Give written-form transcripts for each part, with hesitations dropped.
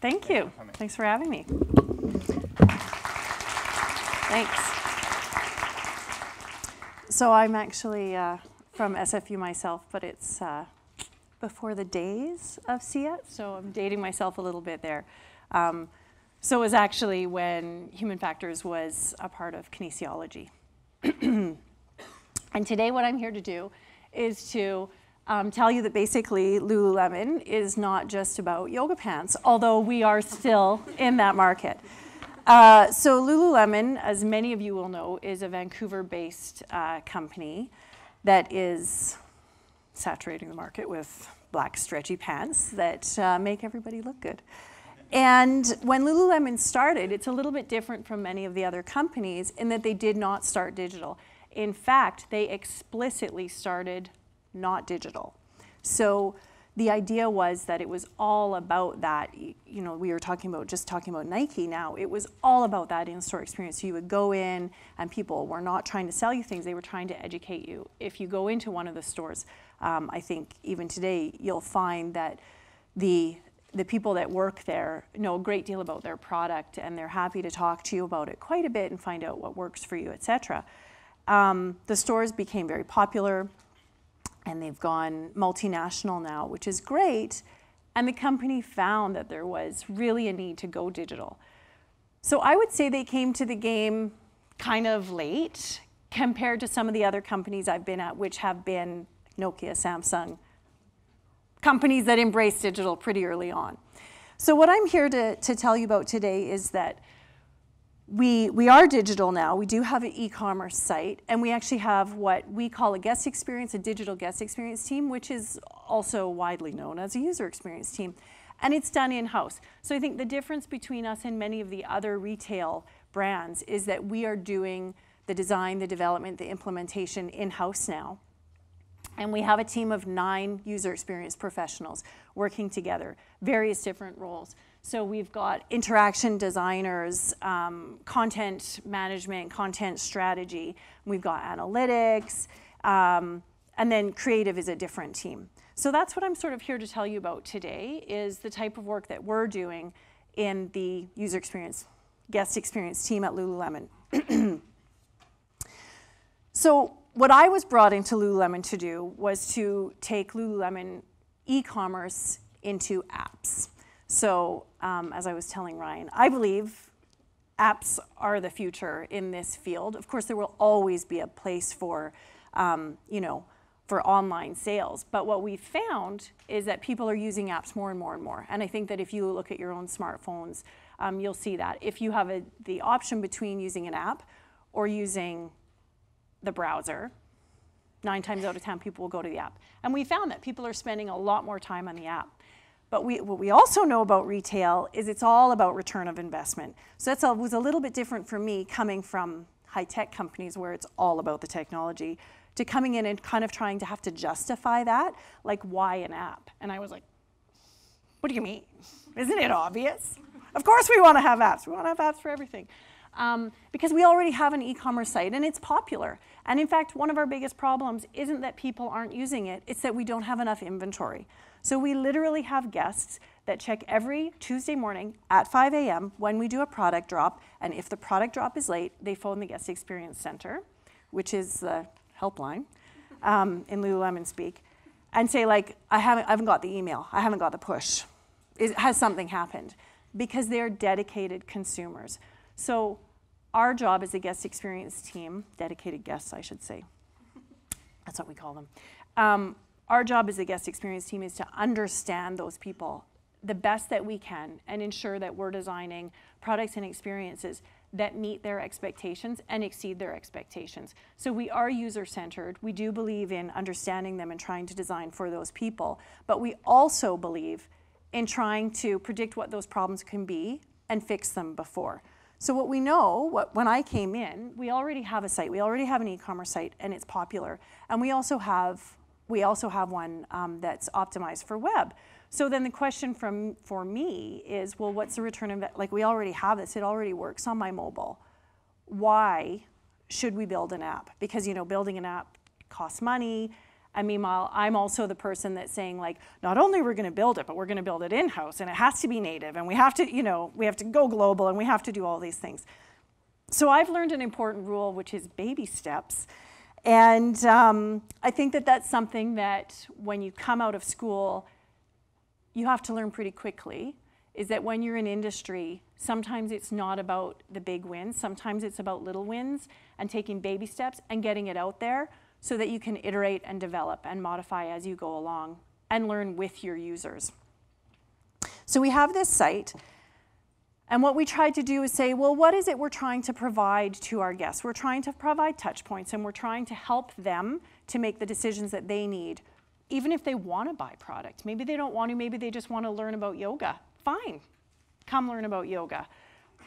Thank you. Thanks for having me. Thanks. So I'm actually from SFU myself, but it's before the days of CEAT, so I'm dating myself a little bit there. So it was actually when human factors was a part of kinesiology. And today what I'm here to do is to tell you that basically Lululemon is not just about yoga pants, although we are still in that market. So Lululemon, as many of you will know, is a Vancouver-based company that is saturating the market with black stretchy pants that make everybody look good. And when Lululemon started, it's a little bit different from many of the other companies in that they did not start digital. In fact, they explicitly started not digital. So the idea was that it was all about that, you know, we were talking about Nike now, it was all about that in-store experience. So you would go in and people were not trying to sell you things, they were trying to educate you. If you go into one of the stores, I think even today, you'll find that the people that work there know a great deal about their product and they're happy to talk to you about it quite a bit and find out what works for you, etc. The stores became very popular and they've gone multinational now, which is great. And the company found that there was really a need to go digital. So I would say they came to the game kind of late compared to some of the other companies I've been at, which have been Nokia, Samsung, companies that embrace digital pretty early on. So what I'm here to tell you about today is that we are digital now. We do have an e-commerce site, and we actually have what we call a guest experience, a digital guest experience team, which is also widely known as a user experience team. And it's done in-house. So I think the difference between us and many of the other retail brands is that we are doing the design, the development, the implementation in-house now. And we have a team of 9 user experience professionals working together, various different roles. So we've got interaction designers, content management, content strategy. We've got analytics, and then creative is a different team. So that's what I'm sort of here to tell you about today, is the type of work that we're doing in the user experience, guest experience team at Lululemon. So what I was brought into Lululemon to do was to take Lululemon e-commerce into apps. So as I was telling Ryan, I believe apps are the future in this field. Of course, there will always be a place for, you know, for online sales. But what we found is that people are using apps more and more and more. And I think that if you look at your own smartphones, you'll see that. If you have the option between using an app or using the browser, 9 times out of 10 people will go to the app. And we found that people are spending a lot more time on the app. But what we also know about retail is it's all about return of investment. So that was a little bit different for me coming from high-tech companies where it's all about the technology to coming in and kind of trying to have to justify that, like why an app? And I was like, what do you mean? Isn't it obvious? Of course we want to have apps. We want to have apps for everything. Because we already have an e-commerce site and it's popular. And in fact, one of our biggest problems isn't that people aren't using it, it's that we don't have enough inventory. So we literally have guests that check every Tuesday morning at 5 a.m. when we do a product drop, and if the product drop is late, they phone the Guest Experience Center, which is the helpline in Lululemon speak, and say like, I haven't got the email, I haven't got the push. Has something happened? Because they're dedicated consumers. So our job as a guest experience team, dedicated guests I should say, that's what we call them. Our job as a guest experience team is to understand those people the best that we can and ensure that we're designing products and experiences that meet their expectations and exceed their expectations. So we are user-centered. We do believe in understanding them and trying to design for those people, but we also believe in trying to predict what those problems can be and fix them before. So what we know, when I came in, we already have a site, we already have an e-commerce site and it's popular. And we also have one that's optimized for web. So then the question for me is, well, what's the return on, like we already have this, it already works on my mobile. Why should we build an app? Because, you know, building an app costs money. And meanwhile, I'm also the person that's saying, like, not only we're going to build it, but we're going to build it in-house, and it has to be native, and we have to, you know, we have to go global, and we have to do all these things. So I've learned an important rule, which is baby steps. And I think that that's something that when you come out of school, you have to learn pretty quickly, is that when you're in industry, sometimes it's not about the big wins. Sometimes it's about little wins and taking baby steps and getting it out there so that you can iterate and develop and modify as you go along and learn with your users. So we have this site. And what we tried to do is say, well, what is it we're trying to provide to our guests? We're trying to provide touch points, and we're trying to help them to make the decisions that they need, even if they want to buy product. Maybe they don't want to, maybe they just want to learn about yoga. Fine, come learn about yoga.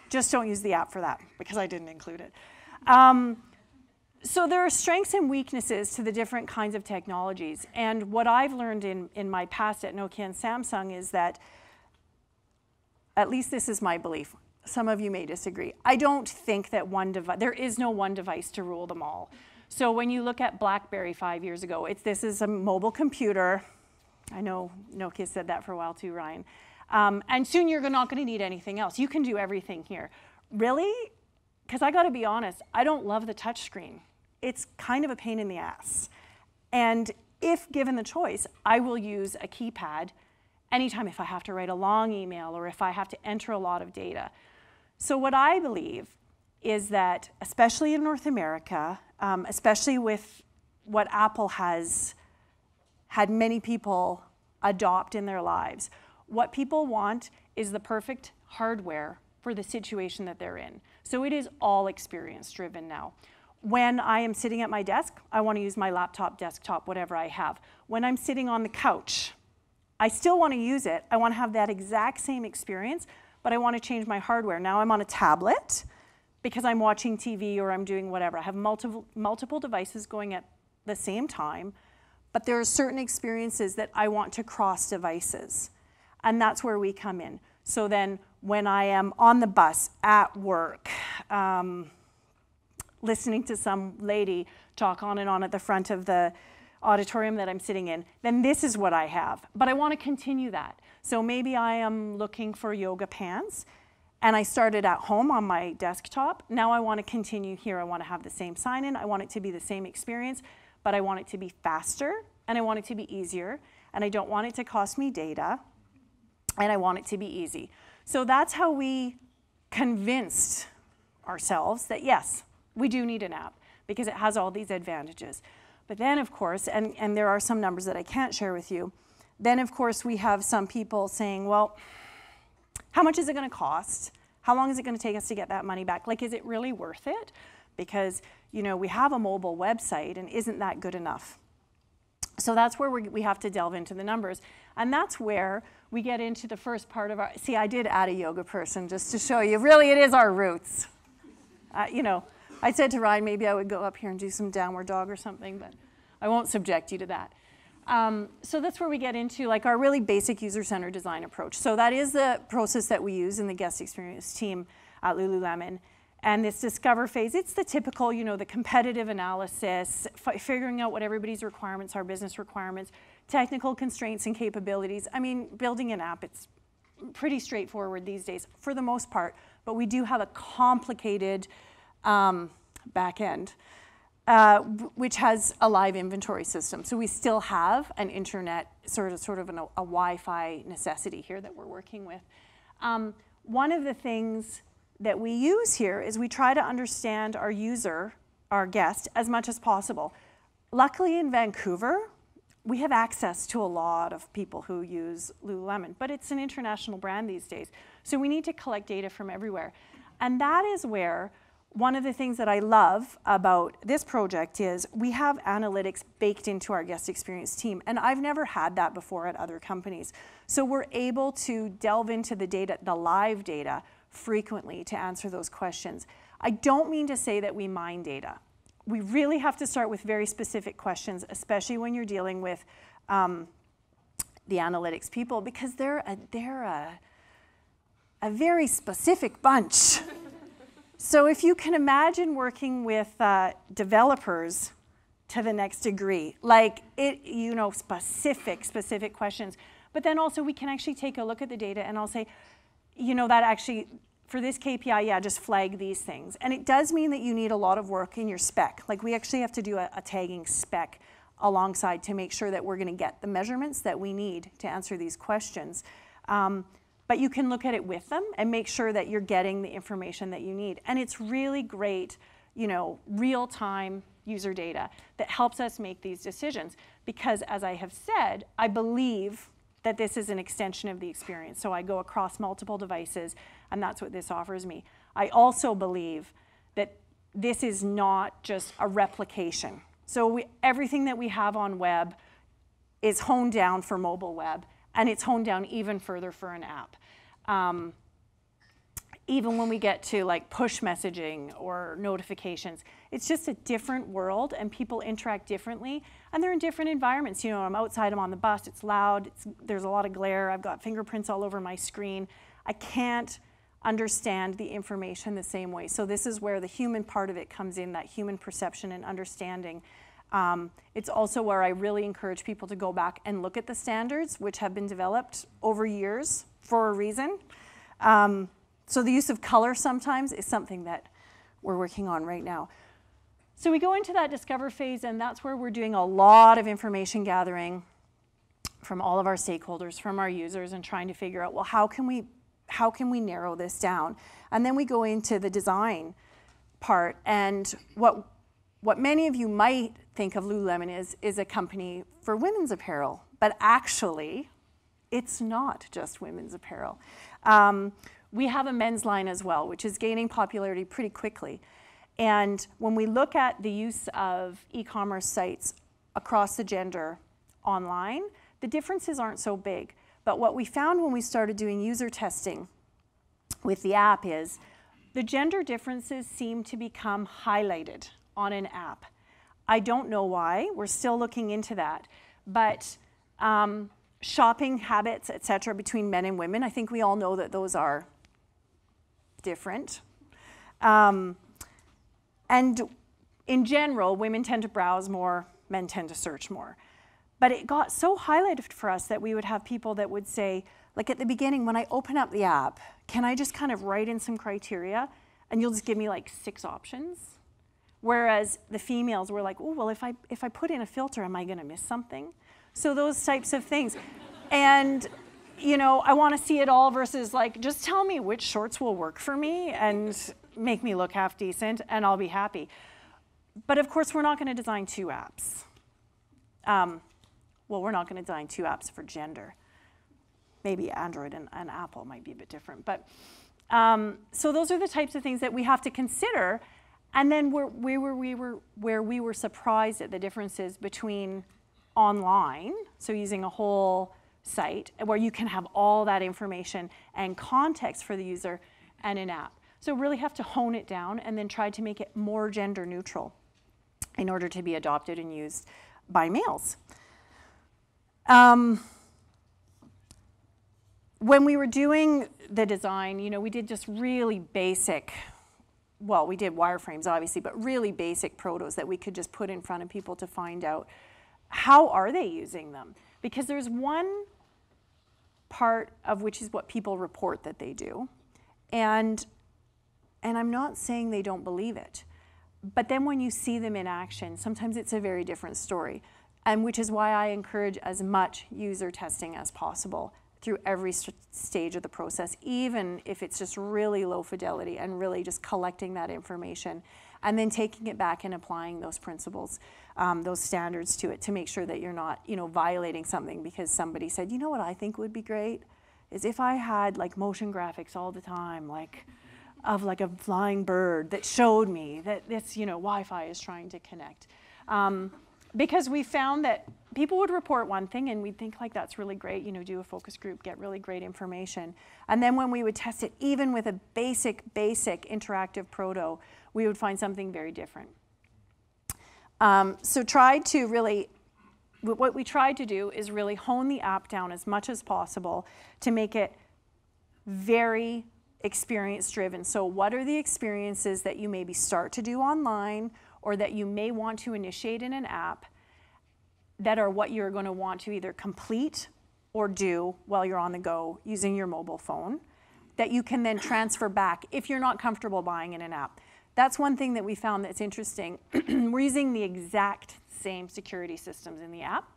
Just don't use the app for that, because I didn't include it. So there are strengths and weaknesses to the different kinds of technologies. And what I've learned in my past at Nokia and Samsung is that, at least this is my belief, some of you may disagree, I don't think that there is no one device to rule them all. So when you look at BlackBerry 5 years ago, this is a mobile computer. I know Nokia said that for a while too, Ryan. And soon you're not going to need anything else. You can do everything here. Really? Because I got to be honest, I don't love the touch screen. It's kind of a pain in the ass. And if given the choice, I will use a keypad anytime if I have to write a long email or if I have to enter a lot of data. So what I believe is that, especially in North America, especially with what Apple has had many people adopt in their lives, what people want is the perfect hardware for the situation that they're in. So it is all experience driven now. When I am sitting at my desk, I want to use my laptop, desktop, whatever I have. When I'm sitting on the couch, I still want to use it. I want to have that exact same experience, but I want to change my hardware. Now I'm on a tablet because I'm watching TV or I'm doing whatever. I have multiple devices going at the same time, but there are certain experiences that I want to cross devices, and that's where we come in. So then when I am on the bus, at work, listening to some lady talk on and on at the front of the auditorium that I'm sitting in, then this is what I have. But I want to continue that. So maybe I am looking for yoga pants, and I started at home on my desktop. Now I want to continue here. I want to have the same sign-in. I want it to be the same experience, but I want it to be faster, and I want it to be easier, and I don't want it to cost me data, and I want it to be easy. So that's how we convinced ourselves that, yes, we do need an app because it has all these advantages. But then, of course, and there are some numbers that I can't share with you, then, of course, we have some people saying, well, how much is it going to cost? How long is it going to take us to get that money back? Like, is it really worth it? Because, you know, we have a mobile website, and isn't that good enough? So that's where we have to delve into the numbers. And that's where we get into the first part of our, see, I did add a yoga person just to show you, really, it is our roots. You know, I said to Ryan, maybe I would go up here and do some downward dog or something, but I won't subject you to that. So that's where we get into like our really basic user-centered design approach. So that is the process that we use in the guest experience team at Lululemon. And this discover phase, it's the typical, you know, the competitive analysis, figuring out what everybody's requirements are, business requirements, technical constraints and capabilities. I mean, building an app, it's pretty straightforward these days for the most part, but we do have a complicated back end, which has a live inventory system. So we still have an internet, sort of a Wi-Fi necessity here that we're working with. One of the things that we use here is we try to understand our user, our guest, as much as possible. Luckily in Vancouver, we have access to a lot of people who use Lululemon, but it's an international brand these days. So we need to collect data from everywhere. And that is where one of the things that I love about this project is we have analytics baked into our guest experience team. And I've never had that before at other companies. So we're able to delve into the data, the live data, frequently to answer those questions. I don't mean to say that we mine data. We really have to start with very specific questions, especially when you're dealing with the analytics people, because they're a very specific bunch. So if you can imagine working with developers to the next degree. Like it, you know, specific questions. But then also we can actually take a look at the data and I'll say, you know, that actually, for this KPI, yeah, just flag these things. And it does mean that you need a lot of work in your spec. Like we actually have to do a tagging spec alongside to make sure that we're gonna get the measurements that we need to answer these questions. But you can look at it with them and make sure that you're getting the information that you need. And it's really great, you know, real-time user data that helps us make these decisions. Because as I have said, I believe that this is an extension of the experience. So I go across multiple devices, and that's what this offers me. I also believe that this is not just a replication. So everything that we have on web is honed down for mobile web, and it's honed down even further for an app. Even when we get to like push messaging or notifications, it's just a different world and people interact differently and they're in different environments. You know, I'm outside, I'm on the bus, it's loud, there's a lot of glare, I've got fingerprints all over my screen. I can't understand the information the same way. So this is where the human part of it comes in, that human perception and understanding. It's also where I really encourage people to go back and look at the standards, which have been developed over years for a reason. So the use of color sometimes is something that we're working on right now. So we go into that discover phase, and that's where we're doing a lot of information gathering from all of our stakeholders, from our users, and trying to figure out, well, how can we narrow this down? And then we go into the design part, and what many of you might think of Lululemon is a company for women's apparel, but actually, it's not just women's apparel. We have a men's line as well, which is gaining popularity pretty quickly. And when we look at the use of e-commerce sites across the gender online, the differences aren't so big. But what we found when we started doing user testing with the app is the gender differences seem to become highlighted on an app. I don't know why. We're still looking into that. But shopping habits, et cetera, between men and women, I think we all know that those are different. And in general, women tend to browse more, men tend to search more. But it got so highlighted for us that we would have people that would say, like at the beginning, when I open up the app, can I just kind of write in some criteria and you'll just give me like 6 options? Whereas the females were like, oh, well, if I put in a filter, am I gonna miss something? So those types of things. And you know, I want to see it all versus like, just tell me which shorts will work for me and make me look half decent and I'll be happy. But of course, we're not going to design 2 apps. Well, we're not going to design 2 apps for gender. Maybe Android and Apple might be a bit different. But so those are the types of things that we have to consider. And then where we were surprised at the differences between online, so using a whole site where you can have all that information and context for the user, and an app. So really have to hone it down and then try to make it more gender neutral in order to be adopted and used by males. When we were doing the design, you know, we did just really basic, well, we did wireframes obviously, but really basic protos that we could just put in front of people to find out how are they using them. Because there's one part of which is what people report that they do. And I'm not saying they don't believe it. But then when you see them in action, sometimes it's a very different story. And which is why I encourage as much user testing as possible through every stage of the process, even if it's just really low fidelity and really just collecting that information and then taking it back and applying those principles, those standards to it to make sure that you're not, you know, violating something because somebody said, you know what I think would be great is if I had like motion graphics all the time, like of like a flying bird that showed me that this, you know, Wi-Fi is trying to connect. Because we found that people would report one thing and we'd think like that's really great, you know, do a focus group, get really great information. And then when we would test it, even with a basic interactive proto, we would find something very different. So what we tried to do is really hone the app down as much as possible to make it very experience driven. So what are the experiences that you maybe start to do online or that you may want to initiate in an app that are what you're going to want to either complete or do while you're on the go using your mobile phone, that you can then transfer back if you're not comfortable buying in an app. That's one thing that we found that's interesting. We're using the exact same security systems in the app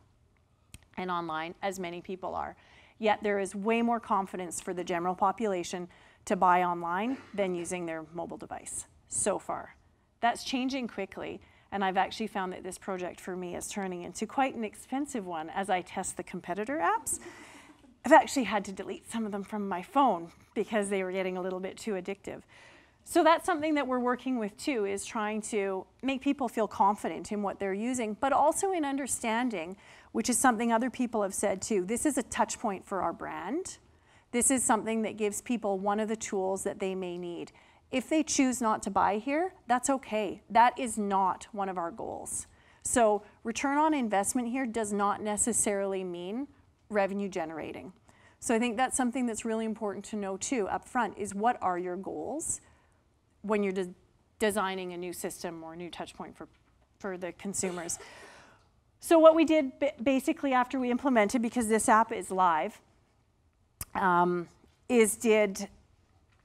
and online as many people are. Yet there is way more confidence for the general population to buy online than using their mobile device so far. That's changing quickly, and I've actually found that this project for me is turning into quite an expensive one as I test the competitor apps. I've actually had to delete some of them from my phone because they were getting a little bit too addictive. So that's something that we're working with too, is trying to make people feel confident in what they're using, but also in understanding, which is something other people have said too, this is a touch point for our brand. This is something that gives people one of the tools that they may need. If they choose not to buy here, that's okay. That is not one of our goals. So return on investment here does not necessarily mean revenue generating. So I think that's something that's really important to know too up front, is what are your goals when you're designing a new system or a new touch point for the consumers. So what we did basically after we implemented, because this app is live, is did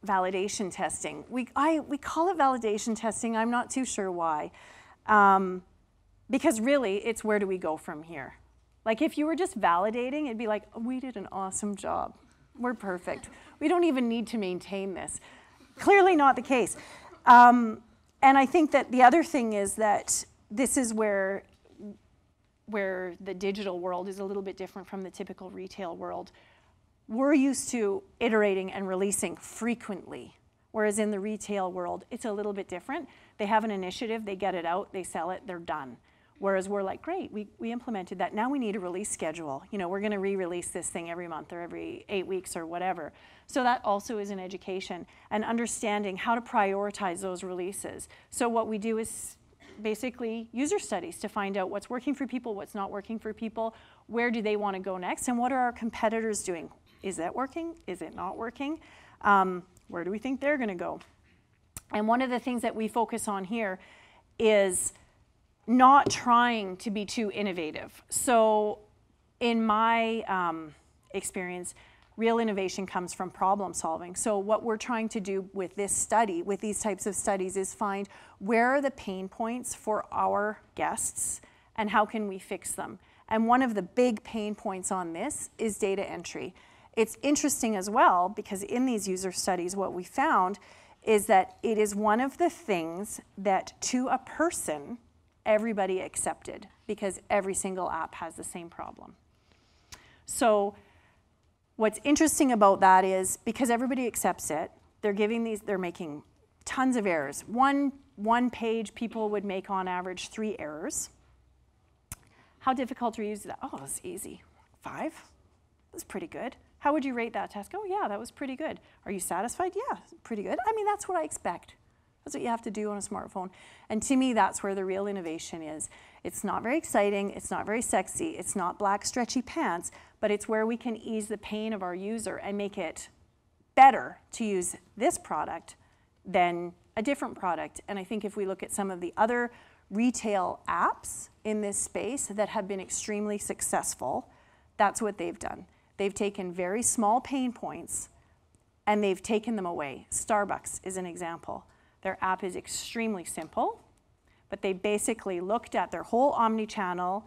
validation testing. We call it validation testing. I'm not too sure why. Because really, it's where do we go from here? Like if you were just validating, it'd be like, oh, we did an awesome job. We're perfect. We don't even need to maintain this. Clearly not the case. And I think that the other thing is that this is where the digital world is a little bit different from the typical retail world. We're used to iterating and releasing frequently, whereas in the retail world, it's a little bit different. They have an initiative, they get it out, they sell it, they're done. Whereas we're like, great, we implemented that. Now we need a release schedule. You know, we're going to re-release this thing every month or every 8 weeks or whatever. So that also is an education and understanding how to prioritize those releases. So what we do is basically user studies to find out what's working for people, what's not working for people, where do they want to go next, and what are our competitors doing? Is that working? Is it not working? Where do we think they're going to go? And one of the things that we focus on here is not trying to be too innovative. So in my experience, real innovation comes from problem solving. So what we're trying to do with this study, with these types of studies, is find where are the pain points for our guests and how can we fix them. And one of the big pain points on this is data entry. It's interesting as well because in these user studies what we found is that it is one of the things that to a person everybody accepted because every single app has the same problem. So what's interesting about that is because everybody accepts it, they're making tons of errors. One page people would make on average 3 errors. How difficult to use that? Oh, that's easy. 5? That's pretty good. How would you rate that task? Oh yeah, that was pretty good. Are you satisfied? Yeah, pretty good. I mean, that's what I expect. That's what you have to do on a smartphone. And to me, that's where the real innovation is. It's not very exciting, it's not very sexy, it's not black stretchy pants, but it's where we can ease the pain of our user and make it better to use this product than a different product. And I think if we look at some of the other retail apps in this space that have been extremely successful, that's what they've done. They've taken very small pain points and they've taken them away. Starbucks is an example. Their app is extremely simple, but they basically looked at their whole omni-channel,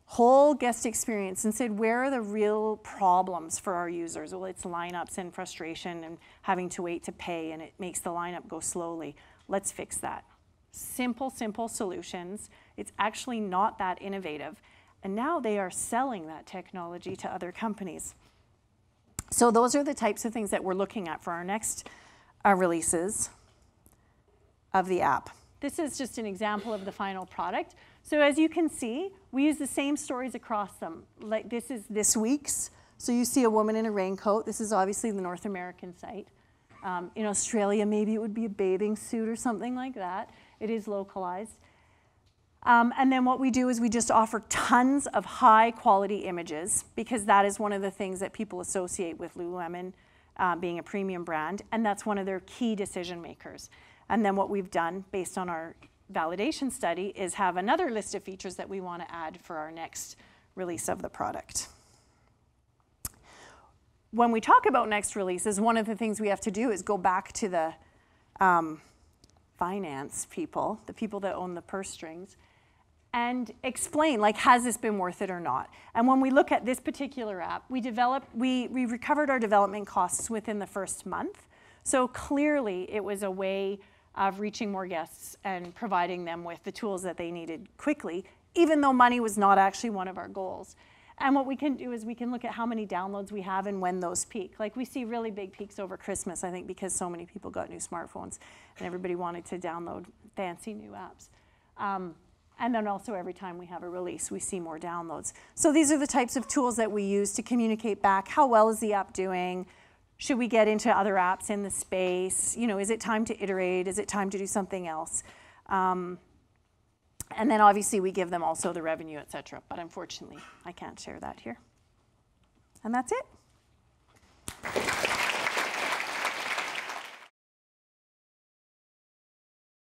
whole guest experience and said, where are the real problems for our users? Well, it's lineups and frustration and having to wait to pay, and it makes the lineup go slowly. Let's fix that. Simple, simple solutions. It's actually not that innovative. And now they are selling that technology to other companies. So those are the types of things that we're looking at for our next releases of the app. This is just an example of the final product. So as you can see, we use the same stories across them. Like this is this week's. So you see a woman in a raincoat. This is obviously the North American site. In Australia, maybe it would be a bathing suit or something like that. It is localized. And then what we do is we just offer tons of high quality images because that is one of the things that people associate with Lululemon being a premium brand, and that's one of their key decision makers. And then what we've done based on our validation study is have another list of features that we want to add for our next release of the product. When we talk about next releases, one of the things we have to do is go back to the finance people, the people that own the purse strings, and explain, like, has this been worth it or not? And when we look at this particular app, we recovered our development costs within the first month. So clearly it was a way of reaching more guests and providing them with the tools that they needed quickly, even though money was not actually one of our goals. And what we can do is we can look at how many downloads we have and when those peak. Like, we see really big peaks over Christmas, I think, because so many people got new smartphones and everybody wanted to download fancy new apps. And then also every time we have a release, we see more downloads. So these are the types of tools that we use to communicate back. How well is the app doing? Should we get into other apps in the space? You know, is it time to iterate? Is it time to do something else? And then obviously we give them also the revenue, et cetera. But unfortunately, I can't share that here. And that's it.